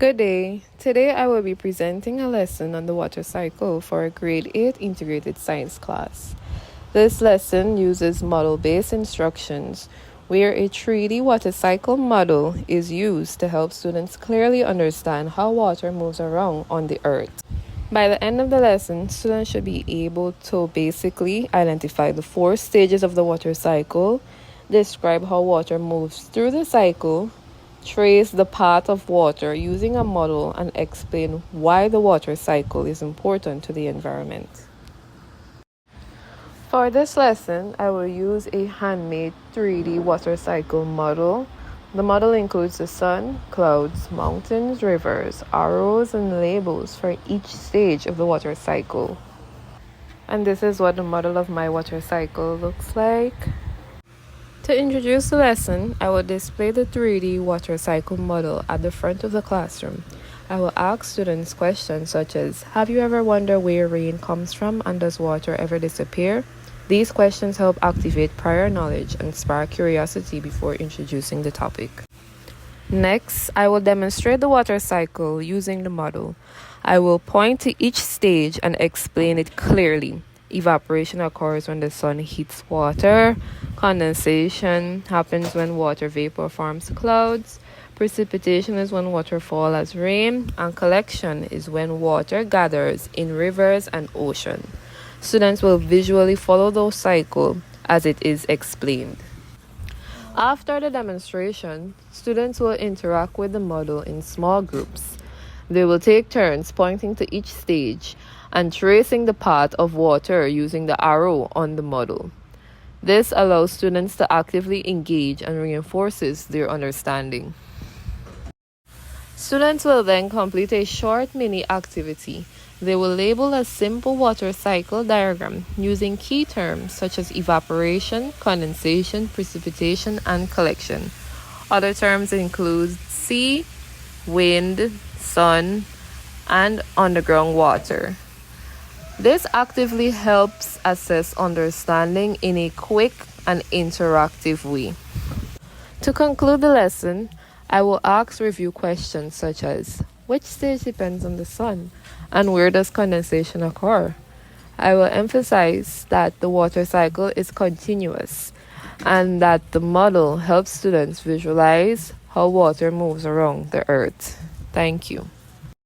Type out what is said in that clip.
Good day. Today I will be presenting a lesson on the water cycle for a grade 8 integrated science class. This lesson uses model-based instructions where a 3D water cycle model is used to help students clearly understand how water moves around on the earth. By the end of the lesson, students should be able to basically identify the 4 stages of the water cycle, describe how water moves through the cycle, trace the path of water using a model, and explain why the water cycle is important to the environment. For this lesson, I will use a handmade 3D water cycle model. The model includes the sun, clouds, mountains, rivers, arrows, and labels for each stage of the water cycle. And this is what the model of my water cycle looks like. To introduce the lesson, I will display the 3D water cycle model at the front of the classroom. I will ask students questions such as, have you ever wondered where rain comes from and does water ever disappear? These questions help activate prior knowledge and spark curiosity before introducing the topic. Next, I will demonstrate the water cycle using the model. I will point to each stage and explain it clearly. Evaporation occurs when the sun heats water. Condensation happens when water vapor forms clouds. Precipitation is when water falls as rain. And collection is when water gathers in rivers and oceans. Students will visually follow the cycle as it is explained. After the demonstration, students will interact with the model in small groups. They will take turns pointing to each stage and tracing the path of water using the arrow on the model. This allows students to actively engage and reinforces their understanding. Students will then complete a short mini activity. They will label a simple water cycle diagram using key terms such as evaporation, condensation, precipitation, and collection. Other terms include sea, wind, sun, and underground water. This actively helps assess understanding in a quick and interactive way. To conclude the lesson, I will ask review questions such as, which stage depends on the sun? And where does condensation occur? I will emphasize that the water cycle is continuous and that the model helps students visualize how water moves around the earth. Thank you.